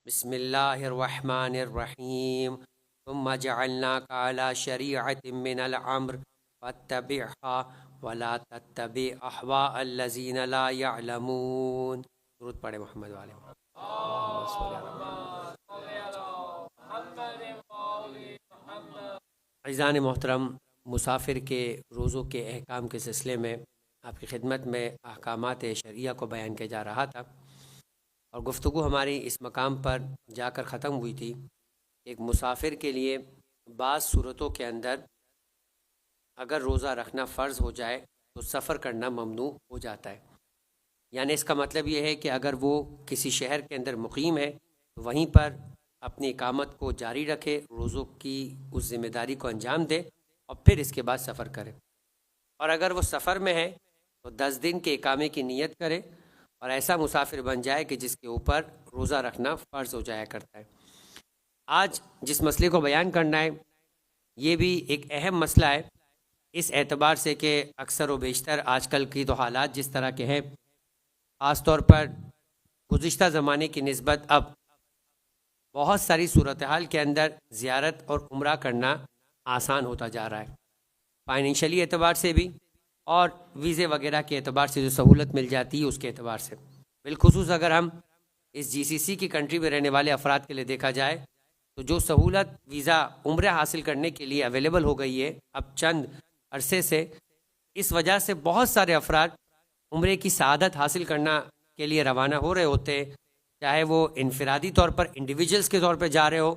بسم اللہ الرحمن الرحیم ثم جعلناک علی شریعۃ من الامر فاتبعها ولا تتبع اهواء الذین لا یعلمون۔ درود پڑھے محمد والے عزیزان محترم، مسافر کے روزوں کے احکام کے سلسلے میں آپ کی خدمت میں احکامات شرعیہ کو بیان کیا جا رہا تھا، اور گفتگو ہماری اس مقام پر جا کر ختم ہوئی تھی۔ ایک مسافر کے لیے بعض صورتوں کے اندر اگر روزہ رکھنا فرض ہو جائے تو سفر کرنا ممنوع ہو جاتا ہے۔ یعنی اس کا مطلب یہ ہے کہ اگر وہ کسی شہر کے اندر مقیم ہے تو وہیں پر اپنی اقامت کو جاری رکھے، روزوں کی اس ذمہ داری کو انجام دے اور پھر اس کے بعد سفر کرے۔ اور اگر وہ سفر میں ہے تو 10 دن کے اقامے کی نیت کرے اور ایسا مسافر بن جائے کہ جس کے اوپر روزہ رکھنا فرض ہو جایا کرتا ہے۔ آج جس مسئلے کو بیان کرنا ہے یہ بھی ایک اہم مسئلہ ہے، اس اعتبار سے کہ اکثر و بیشتر آج کل کی تو حالات جس طرح کے ہیں، خاص طور پر گزشتہ زمانے کی نسبت اب بہت ساری صورتحال کے اندر زیارت اور عمرہ کرنا آسان ہوتا جا رہا ہے، فائنینشلی اعتبار سے بھی اور ویزے وغیرہ کے اعتبار سے جو سہولت مل جاتی ہے اس کے اعتبار سے۔ بالخصوص اگر ہم اس جی سی سی کی کنٹری میں رہنے والے افراد کے لیے دیکھا جائے تو جو سہولت ویزا عمرہ حاصل کرنے کے لیے اویلیبل ہو گئی ہے اب چند عرصے سے، اس وجہ سے بہت سارے افراد عمرے کی سعادت حاصل کرنا کے لیے روانہ ہو رہے ہوتے ہیں، چاہے وہ انفرادی طور پر انڈیویجولس کے طور پہ جا رہے ہو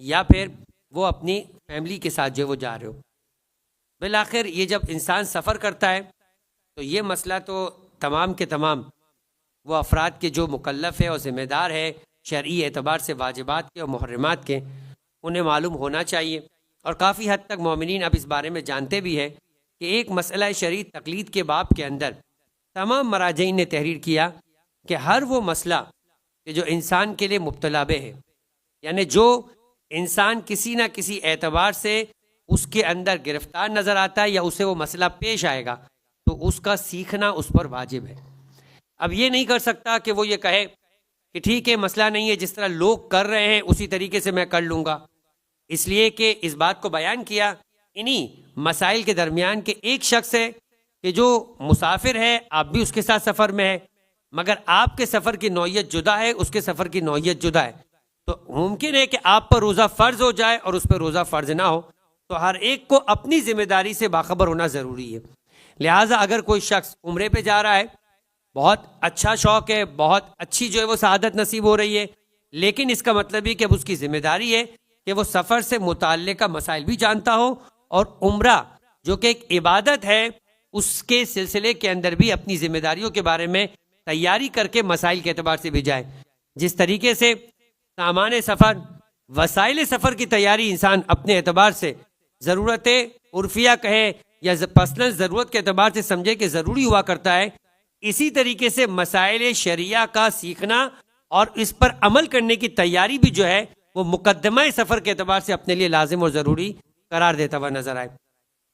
یا پھر وہ اپنی فیملی کے ساتھ جو وہ جا رہے ہو۔ بالآخر یہ جب انسان سفر کرتا ہے تو یہ مسئلہ تو تمام کے تمام وہ افراد کے جو مکلف ہے اور ذمہ دار ہے شرعی اعتبار سے واجبات کے اور محرمات کے، انہیں معلوم ہونا چاہیے، اور کافی حد تک مومنین اب اس بارے میں جانتے بھی ہیں کہ ایک مسئلہ شرعی تقلید کے باب کے اندر تمام مراجعین نے تحریر کیا کہ ہر وہ مسئلہ کہ جو انسان کے لیے مبتلا بہ ہے، یعنی جو انسان کسی نہ کسی اعتبار سے اس کے اندر گرفتار نظر آتا ہے یا اسے وہ مسئلہ پیش آئے گا تو اس کا سیکھنا اس پر واجب ہے۔ اب یہ نہیں کر سکتا کہ وہ یہ کہے کہ ٹھیک ہے مسئلہ نہیں ہے، جس طرح لوگ کر رہے ہیں اسی طریقے سے میں کر لوں گا، اس لیے کہ اس بات کو بیان کیا انہی مسائل کے درمیان کہ ایک شخص ہے کہ جو مسافر ہے، آپ بھی اس کے ساتھ سفر میں ہے، مگر آپ کے سفر کی نوعیت جدا ہے، اس کے سفر کی نوعیت جدا ہے، تو ممکن ہے کہ آپ پر روزہ فرض ہو جائے اور اس پر روزہ فرض نہ ہو، تو ہر ایک کو اپنی ذمہ داری سے باخبر ہونا ضروری ہے۔ لہٰذا اگر کوئی شخص عمرے پہ جا رہا ہے، بہت اچھا شوق ہے، بہت اچھی جو ہے وہ سعادت نصیب ہو رہی ہے، لیکن اس کا مطلب یہ کہ اب اس کی ذمہ داری ہے کہ وہ سفر سے متعلقہ مسائل بھی جانتا ہو اور عمرہ جو کہ ایک عبادت ہے اس کے سلسلے کے اندر بھی اپنی ذمہ داریوں کے بارے میں تیاری کر کے مسائل کے اعتبار سے بھی جائے۔ جس طریقے سے سامان سفر، وسائل سفر کی تیاری انسان اپنے اعتبار سے ضرورت عرفیہ کہے یا پرسنل ضرورت کے اعتبار سے سمجھے کہ ضروری ہوا کرتا ہے، اسی طریقے سے مسائل شرعیہ کا سیکھنا اور اس پر عمل کرنے کی تیاری بھی جو ہے وہ مقدمہ سفر کے اعتبار سے اپنے لیے لازم اور ضروری قرار دیتا ہوا نظر آئے۔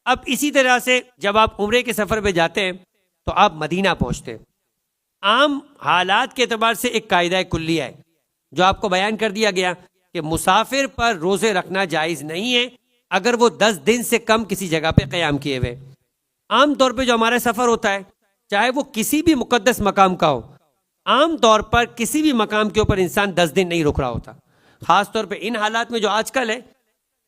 اب اسی طرح سے جب آپ عمرے کے سفر پہ جاتے ہیں تو آپ مدینہ پہنچتے ہیں، عام حالات کے اعتبار سے ایک قاعدہ کلیہ ہے جو آپ کو بیان کر دیا گیا کہ مسافر پر روزے رکھنا جائز نہیں ہے اگر وہ 10 دن سے کم کسی جگہ پہ قیام کیے ہوئے۔ عام طور پہ جو ہمارا سفر ہوتا ہے چاہے وہ کسی بھی مقدس مقام کا ہو، عام طور پر کسی بھی مقام کے اوپر انسان 10 دن نہیں رک رہا ہوتا، خاص طور پہ ان حالات میں جو آج کل ہے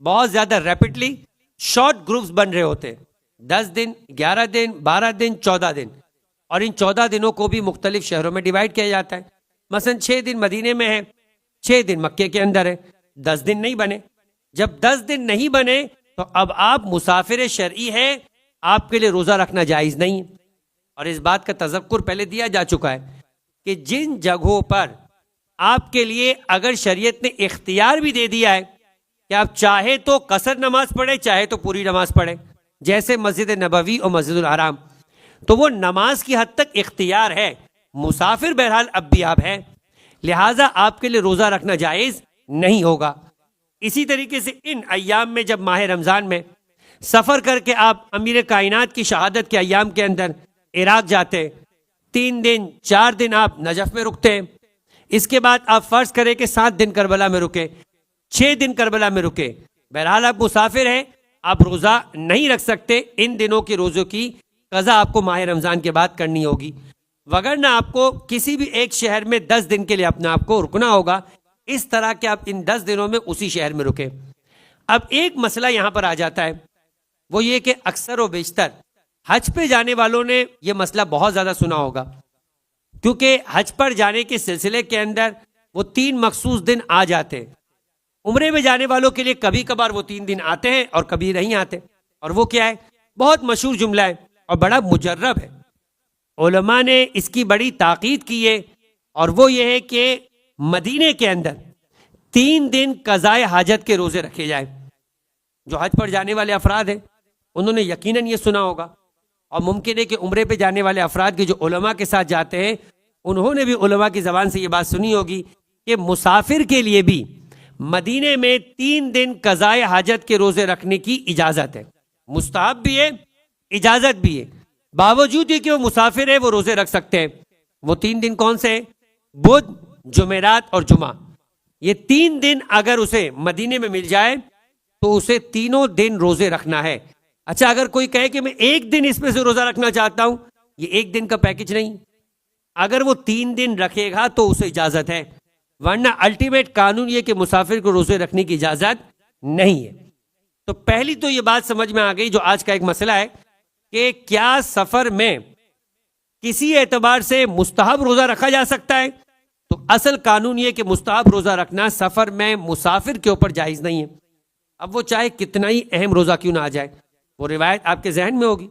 بہت زیادہ ریپڈلی شارٹ گروپس بن رہے ہوتے ہیں، 10 دن، 11 دن، 12 دن، 14 دن، اور ان 14 دنوں کو بھی مختلف شہروں میں ڈیوائیڈ کیا جاتا ہے۔ مثلا 6 دن مدینے میں ہے، 6 دن مکے کے اندر ہے، 10 دن نہیں بنے۔ جب 10 دن نہیں بنے تو اب آپ مسافر شرعی ہے، آپ کے لیے روزہ رکھنا جائز نہیں، اور اس بات کا تذکر پہلے دیا جا چکا ہے کہ جن جگہوں پر آپ کے لیے اگر شریعت نے اختیار بھی دے دیا ہے کہ آپ چاہے تو قصر نماز پڑھیں چاہے تو پوری نماز پڑھیں، جیسے مسجد نبوی اور مسجد الحرام، تو وہ نماز کی حد تک اختیار ہے، مسافر بہرحال اب بھی آپ ہیں، لہٰذا آپ کے لیے روزہ رکھنا جائز نہیں ہوگا۔ اسی طریقے سے ان ایام میں جب ماہ رمضان میں سفر کر کے آپ امیر کائنات کی شہادت کے ایام کے اندر عراق جاتے، 3 دن 4 دن آپ نجف میں رکتے، اس کے بعد آپ فرض کریں کہ 7 دن کربلا میں رکے، 6 دن کربلا میں رکے، بہرحال آپ مسافر ہیں، آپ روزہ نہیں رکھ سکتے، ان دنوں کے روزوں کی قضا آپ کو ماہ رمضان کے بعد کرنی ہوگی، وگرنہ آپ کو کسی بھی ایک شہر میں 10 دن کے لیے اپنے آپ کو رکنا ہوگا، اس طرح کہ آپ ان 10 دنوں میں اسی شہر میں رکے۔ اب ایک مسئلہ یہاں پر آ جاتا ہے، وہ یہ کہ اکثر و بیشتر حج پہ جانے والوں نے یہ مسئلہ بہت زیادہ سنا ہوگا، کیونکہ حج پر جانے کے سلسلے کے اندر وہ 3 مخصوص دن آ جاتے ہیں۔ عمرے میں جانے والوں کے لیے کبھی کبھار وہ 3 دن آتے ہیں اور کبھی نہیں آتے، اور وہ کیا ہے؟ بہت مشہور جملہ ہے اور بڑا مجرب ہے، علماء نے اس کی بڑی تاکید کی ہے، اور وہ یہ ہے کہ مدینے کے اندر 3 دن قضائے حاجت کے روزے رکھے جائیں۔ جو حج پر جانے والے افراد ہیں انہوں نے یقیناً یہ سنا ہوگا، اور ممکن ہے کہ عمرے پہ جانے والے افراد کے جو علماء کے ساتھ جاتے ہیں انہوں نے بھی علماء کی زبان سے یہ بات سنی ہوگی کہ مسافر کے لیے بھی مدینے میں 3 دن قضائے حاجت کے روزے رکھنے کی اجازت ہے، مستحب بھی ہے، اجازت بھی ہے، باوجود یہ کہ وہ مسافر ہے وہ روزے رکھ سکتے ہیں۔ وہ 3 دن کون سے ہیں؟ بدھ، جمعرات اور جمعہ، یہ 3 دن اگر اسے مدینے میں مل جائے تو اسے تینوں دن روزے رکھنا ہے۔ اچھا، اگر کوئی کہے کہ میں 1 دن اس میں سے روزہ رکھنا چاہتا ہوں، یہ 1 دن کا پیکج نہیں، اگر وہ 3 دن رکھے گا تو اسے اجازت ہے، ورنہ الٹیمیٹ قانون یہ کہ مسافر کو روزے رکھنے کی اجازت نہیں ہے۔ تو پہلی تو یہ بات سمجھ میں آ گئی جو آج کا ایک مسئلہ ہے کہ کیا سفر میں کسی اعتبار سے مستحب روزہ رکھا جا سکتا ہے؟ تو اصل قانون یہ کہ مستحب روزہ رکھنا سفر میں مسافر کے اوپر جائز نہیں ہے، اب وہ چاہے کتنا ہی اہم روزہ کیوں نہ آ جائے۔ وہ روایت آپ کے ذہن میں ہوگی،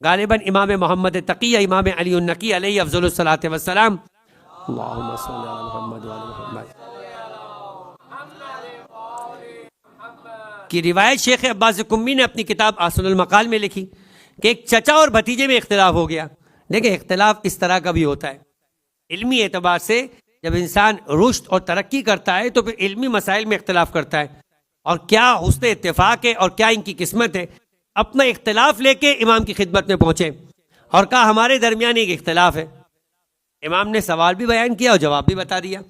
غالباً امام محمد تقی، امام علی النقی علیہ افضل الصلاۃ والسلام، اللہم صلی علی محمد وعلی محمد کی روایت شیخ عباس قمی نے اپنی کتاب احسن المقال میں لکھی کہ ایک چچا اور بھتیجے میں اختلاف ہو گیا۔ دیکھیں، اختلاف اس طرح کا بھی ہوتا ہے، علمی اعتبار سے جب انسان رشد اور ترقی کرتا ہے تو پھر علمی مسائل میں اختلاف کرتا ہے، اور کیا حسن اتفاق ہے اور کیا ان کی قسمت ہے، اپنا اختلاف لے کے امام کی خدمت میں پہنچے اور کہا ہمارے درمیان ایک اختلاف ہے۔ امام نے سوال بھی بیان کیا اور جواب بھی بتا دیا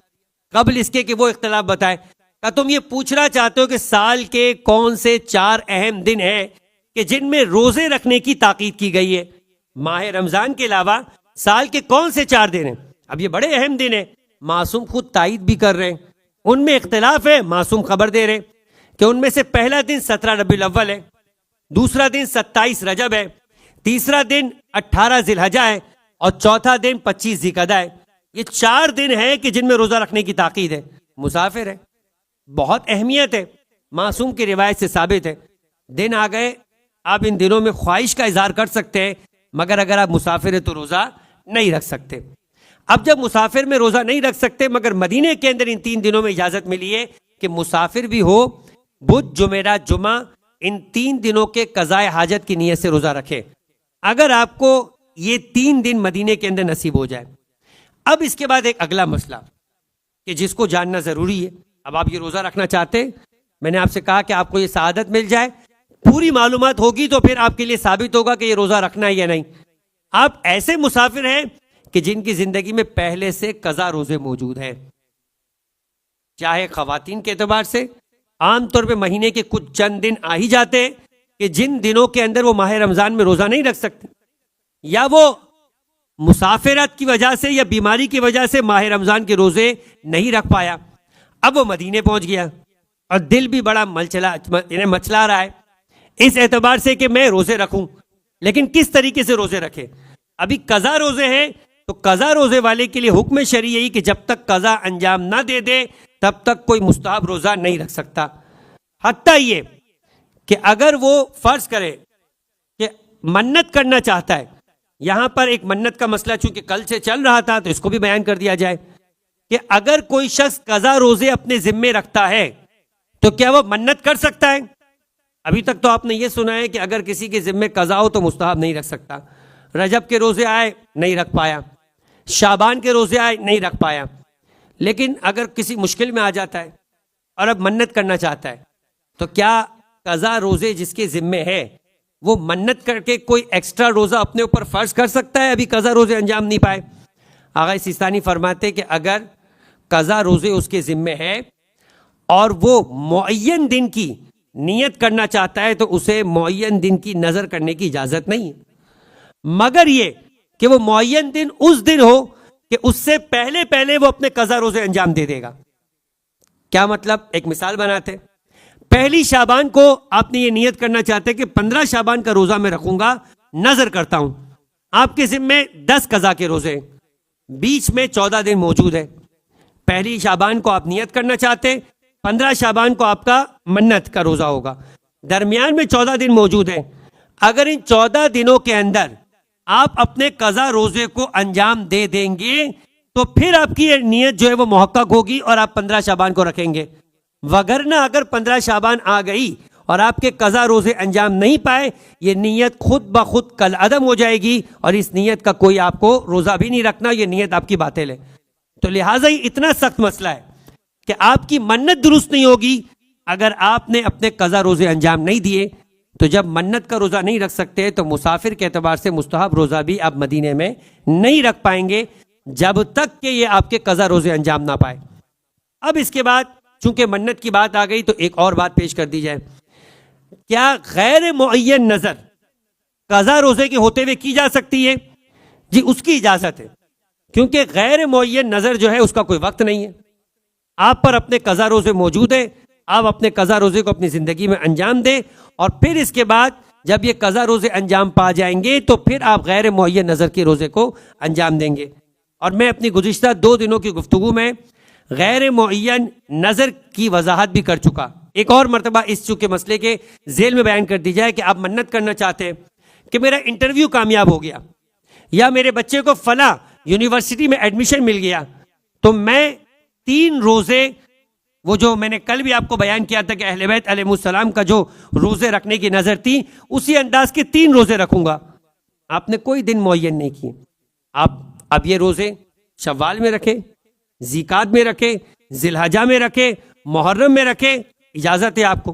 قبل اس کے کہ وہ اختلاف بتائے۔ کہا تم یہ پوچھنا چاہتے ہو کہ سال کے کون سے 4 اہم دن ہیں کہ جن میں روزے رکھنے کی تاکید کی گئی ہے؟ ماہ رمضان کے علاوہ سال کے کون سے 4 دن ہیں؟ اب یہ بڑے اہم دن ہیں، معصوم خود تائید بھی کر رہے ہیں، ان میں اختلاف ہے، معصوم خبر دے رہے ہیں کہ ان میں سے پہلا دن 17 ربیع الاول ہے، دوسرا دن 27 رجب ہے، تیسرا دن 18 ذی الحجہ ہے، اور چوتھا دن 25 ذی القعدہ ہے۔ یہ 4 دن ہیں کہ جن میں روزہ رکھنے کی تاکید ہے، مسافر ہے، بہت اہمیت ہے، معصوم کی روایت سے ثابت ہے۔ دن آ گئے، آپ ان دنوں میں خواہش کا اظہار کر سکتے ہیں، مگر اگر آپ مسافر ہیں تو روزہ نہیں رکھ سکتے۔ اب جب مسافر میں روزہ نہیں رکھ سکتے، مگر مدینے کے اندر ان 3 دنوں میں اجازت ملی ہے کہ مسافر بھی ہو، بدھ، جمعرات، جمعہ، ان 3 دنوں کے قضائے حاجت کی نیت سے روزہ رکھے، اگر آپ کو یہ 3 دن مدینے کے اندر نصیب ہو جائے۔ اب اس کے بعد ایک اگلا مسئلہ کہ جس کو جاننا ضروری ہے، اب آپ یہ روزہ رکھنا چاہتے ہیں، میں نے آپ سے کہا کہ آپ کو یہ سعادت مل جائے، پوری معلومات ہوگی تو پھر آپ کے لیے ثابت ہوگا کہ یہ روزہ رکھنا ہے یا نہیں۔ آپ ایسے مسافر ہیں کہ جن کی زندگی میں پہلے سے قضا روزے موجود ہیں، چاہے خواتین کے اعتبار سے عام طور پہ مہینے کے کچھ چند دن آ ہی جاتے ہیں کہ جن دنوں کے اندر وہ ماہ رمضان میں روزہ نہیں رکھ سکتے، یا وہ مسافرت کی وجہ سے یا بیماری کی وجہ سے ماہ رمضان کے روزے نہیں رکھ پایا، اب وہ مدینے پہنچ گیا اور دل بھی بڑا مچلا رہا ہے اس اعتبار سے کہ میں روزے رکھوں، لیکن کس طریقے سے روزے رکھے؟ ابھی قضا روزے ہیں تو قضا روزے والے کے لیے حکم شرعی یہی کہ جب تک قضا انجام نہ دے دے تب تک کوئی مستحب روزہ نہیں رکھ سکتا، حتیٰ یہ کہ اگر وہ فرض کرے کہ منت کرنا چاہتا ہے، یہاں پر ایک منت کا مسئلہ چونکہ کل سے چل رہا تھا تو اس کو بھی بیان کر دیا جائے کہ اگر کوئی شخص قضا روزے اپنے ذمے رکھتا ہے تو کیا وہ منت کر سکتا ہے؟ ابھی تک تو آپ نے یہ سنا ہے کہ اگر کسی کے ذمے قضا ہو تو مستحب نہیں رکھ سکتا، رجب کے روزے آئے نہیں رکھ پایا، شعبان کے روزے آئے نہیں رکھ پایا، لیکن اگر کسی مشکل میں آ جاتا ہے اور اب منت کرنا چاہتا ہے تو کیا قضا روزے جس کے ذمے ہے وہ منت کر کے کوئی ایکسٹرا روزہ اپنے اوپر فرض کر سکتا ہے ابھی قضا روزے انجام نہیں پائے؟ آغا سیستانی فرماتے کہ اگر قضا روزے اس کے ذمے ہے اور وہ معین دن کی نیت کرنا چاہتا ہے تو اسے معین دن کی نظر کرنے کی اجازت نہیں ہے، مگر یہ کہ وہ معین دن اس دن ہو کہ اس سے پہلے پہلے وہ اپنے قضا روزے انجام دے دے گا۔ کیا مطلب؟ ایک مثال بناتے، پہلی شعبان کو آپ نے یہ نیت کرنا چاہتے کہ 15 شعبان کا روزہ میں رکھوں گا، نظر کرتا ہوں، آپ کے ذمے 10 قضا کے روزے، بیچ میں 14 دن موجود ہے۔ پہلی شعبان کو آپ نیت کرنا چاہتے، 15 شعبان کو آپ کا منت کا روزہ ہوگا، درمیان میں 14 دن موجود ہے۔ اگر ان 14 دنوں کے اندر آپ اپنے قضا روزے کو انجام دے دیں گے تو پھر آپ کی یہ نیت جو ہے وہ محقق ہوگی اور آپ 15 شعبان کو رکھیں گے، وگرنہ اگر 15 شعبان آ گئی اور آپ کے قضا روزے انجام نہیں پائے، یہ نیت خود بخود کل عدم ہو جائے گی اور اس نیت کا کوئی آپ کو روزہ بھی نہیں رکھنا، یہ نیت آپ کی باطل ہے۔ تو لہٰذا یہ اتنا سخت مسئلہ ہے کہ آپ کی منت درست نہیں ہوگی اگر آپ نے اپنے قضا روزے انجام نہیں دیے۔ تو جب منت کا روزہ نہیں رکھ سکتے تو مسافر کے اعتبار سے مستحب روزہ بھی آپ مدینے میں نہیں رکھ پائیں گے جب تک کہ یہ آپ کے قضا روزے انجام نہ پائے۔ اب اس کے بعد چونکہ منت کی بات آ گئی تو ایک اور بات پیش کر دی جائے، کیا غیر معین نظر قضا روزے کے ہوتے ہوئے کی جا سکتی ہے؟ جی اس کی اجازت ہے، کیونکہ غیر معین نظر جو ہے اس کا کوئی وقت نہیں ہے، آپ پر اپنے قضا روزے موجود ہیں، آپ اپنے قضا روزے کو اپنی زندگی میں انجام دیں اور پھر اس کے بعد جب یہ قضا روزے انجام پا جائیں گے تو پھر آپ غیر معین نظر کے روزے کو انجام دیں گے۔ اور میں اپنی گزشتہ 2 دنوں کی گفتگو میں غیر معین نظر کی وضاحت بھی کر چکا، ایک اور مرتبہ اس چونکہ مسئلے کے ذیل میں بیان کر دی جائے کہ آپ منت کرنا چاہتے ہیں کہ میرا انٹرویو کامیاب ہو گیا یا میرے بچے کو فلاں یونیورسٹی میں ایڈمیشن مل گیا، تو میں 3 روزے، وہ جو میں نے کل بھی آپ کو بیان کیا تھا کہ اہل بیت علیہ السلام کا جو روزے رکھنے کی نظر تھی اسی انداز کے 3 روزے رکھوں گا۔ آپ نے کوئی دن معین نہیں کیے، آپ اب یہ روزے شوال میں رکھے، ذیقعد میں رکھے، ذی الحجہ میں رکھے، محرم میں رکھے، اجازت ہے آپ کو۔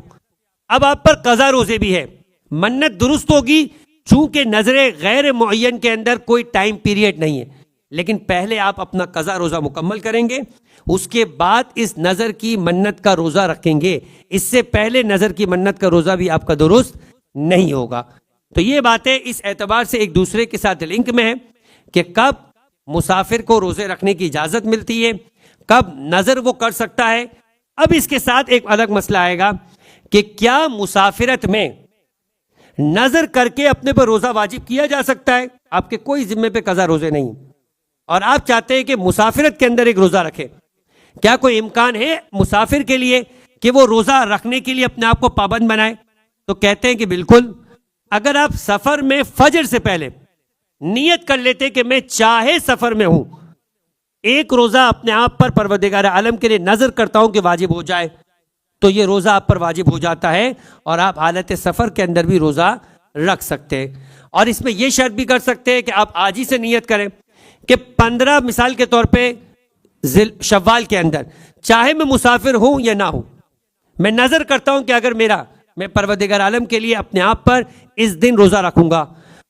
اب آپ پر قضا روزے بھی ہے، منت درست ہوگی چونکہ نظر غیر معین کے اندر کوئی ٹائم پیریڈ نہیں ہے، لیکن پہلے آپ اپنا قضا روزہ مکمل کریں گے، اس کے بعد اس نظر کی منت کا روزہ رکھیں گے، اس سے پہلے نظر کی منت کا روزہ بھی آپ کا درست نہیں ہوگا۔ تو یہ باتیں اس اعتبار سے ایک دوسرے کے ساتھ لنک میں ہیں کہ کب مسافر کو روزے رکھنے کی اجازت ملتی ہے، کب نظر وہ کر سکتا ہے۔ اب اس کے ساتھ ایک الگ مسئلہ آئے گا کہ کیا مسافرت میں نظر کر کے اپنے پر روزہ واجب کیا جا سکتا ہے؟ آپ کے کوئی ذمے پہ قضا روزے نہیں اور آپ چاہتے ہیں کہ مسافرت کے اندر ایک روزہ رکھے، کیا کوئی امکان ہے مسافر کے لیے کہ وہ روزہ رکھنے کے لیے اپنے آپ کو پابند بنائے؟ تو کہتے ہیں کہ بالکل، اگر آپ سفر میں فجر سے پہلے نیت کر لیتے کہ میں چاہے سفر میں ہوں ایک روزہ اپنے آپ پر پروردگار عالم کے لیے نظر کرتا ہوں کہ واجب ہو جائے، تو یہ روزہ آپ پر واجب ہو جاتا ہے اور آپ حالت سفر کے اندر بھی روزہ رکھ سکتے ہیں۔ اور اس میں یہ شرط بھی کر سکتے ہیں کہ آپ آج ہی سے نیت کریں کہ 15 مثال کے طور پہ شوال کے اندر چاہے میں مسافر ہوں یا نہ ہوں، میں نظر کرتا ہوں کہ اگر میں پروردگار عالم کے لیے اپنے آپ پر اس دن روزہ رکھوں گا۔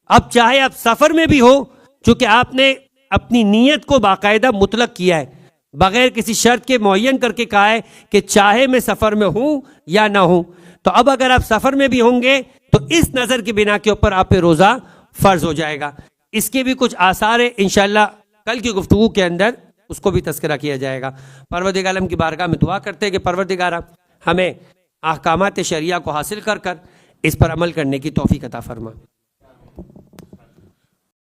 اب چاہے آپ سفر میں بھی ہو، چونکہ آپ نے اپنی نیت کو باقاعدہ مطلق کیا ہے، بغیر کسی شرط کے معین کر کے کہا ہے کہ چاہے میں سفر میں ہوں یا نہ ہوں، تو اب اگر آپ سفر میں بھی ہوں گے تو اس نظر کی بنا کے اوپر آپ پہ روزہ فرض ہو جائے گا۔ اس کے بھی کچھ آثار ہیں، انشاءاللہ کل کی گفتگو کے اندر اس کو بھی تذکرہ کیا جائے گا۔ پروردگار عالم کی بارگاہ میں دعا کرتے ہیں کہ پروردگار ہمیں احکامات شریعہ کو حاصل کر اس پر عمل کرنے کی توفیق عطا فرما۔